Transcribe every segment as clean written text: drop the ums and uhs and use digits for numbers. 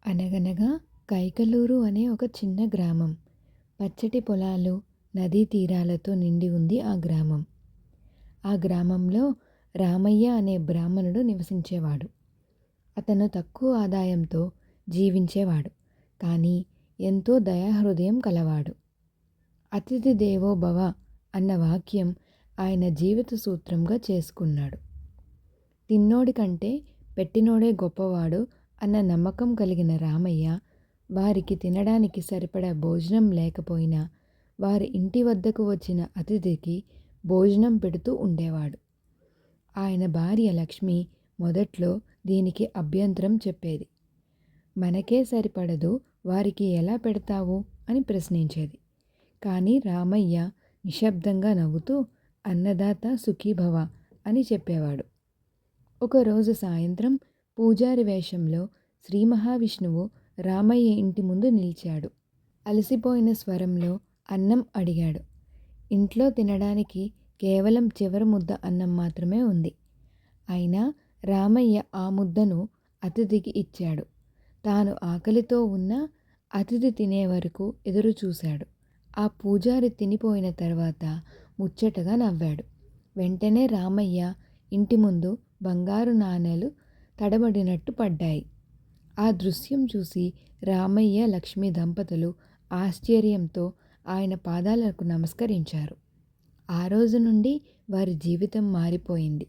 అనగనగా కైకలూరు అనే ఒక చిన్న గ్రామం. పచ్చటి పొలాలు, నదీ తీరాలతో నిండి ఉంది ఆ గ్రామం. ఆ గ్రామంలో రామయ్య అనే బ్రాహ్మణుడు నివసించేవాడు. అతను తక్కువ ఆదాయంతో జీవించేవాడు. కానీ ఎంతో దయాహృదయం కలవాడు. అతిథి దేవో భవ అన్న వాక్యం ఆయన జీవిత సూత్రంగా చేసుకున్నాడు. తిన్నోడి కంటే పెట్టినోడే గొప్పవాడు అన్న నమ్మకం కలిగిన రామయ్య వారికి తినడానికి సరిపడా భోజనం లేకపోయినా వారి ఇంటి వద్దకు వచ్చిన అతిథికి భోజనం పెడుతూ ఉండేవాడు. ఆయన భార్య లక్ష్మి మొదట్లో దీనికి అభ్యంతరం చెప్పేది. మనకే సరిపడదు, వారికి ఎలా పెడతావు అని ప్రశ్నించేది. కానీ రామయ్య నిశ్శబ్దంగా నవ్వుతూ అన్నదాత సుఖీభవ అని చెప్పేవాడు. ఒకరోజు సాయంత్రం పూజారి వేషంలో శ్రీ మహావిష్ణువు రామయ్య ఇంటి ముందు నిలిచాడు. అలసిపోయిన స్వరంలో అన్నం అడిగాడు. ఇంట్లో తినడానికి కేవలం చివరి ముద్ద అన్నం మాత్రమే ఉంది. అయినా రామయ్య ఆ ముద్దను అతిథికి ఇచ్చాడు. తాను ఆకలితో ఉన్న అతిథి తినే వరకు ఎదురు చూశాడు. ఆ పూజారి తినిపోయిన తర్వాత ముచ్చటగా నవ్వాడు. వెంటనే రామయ్య ఇంటి ముందు బంగారు నాణేలు తడబడినట్టు పడ్డాయి. ఆ దృశ్యం చూసి రామయ్య లక్ష్మి దంపతులు ఆశ్చర్యంతో ఆయన పాదాలకు నమస్కరించారు. ఆ రోజు నుండి వారి జీవితం మారిపోయింది.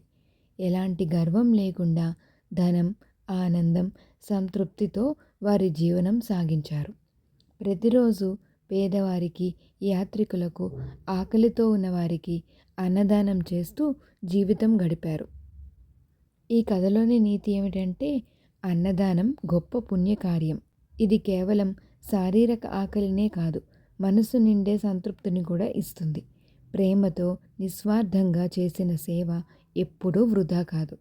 ఎలాంటి గర్వం లేకుండా ధనం, ఆనందం, సంతృప్తితో వారి జీవనం సాగించారు. ప్రతిరోజు పేదవారికి, యాత్రికులకు, ఆకలితో ఉన్నవారికి అన్నదానం చేస్తూ జీవితం గడిపారు. ఈ కథలోని నీతి ఏమిటంటే, అన్నదానం గొప్ప పుణ్యకార్యం. ఇది కేవలం శారీరక ఆకలినే కాదు, మనసు నిండే సంతృప్తిని కూడా ఇస్తుంది. ప్రేమతో నిస్వార్థంగా చేసిన సేవ ఎప్పుడూ వృధా కాదు.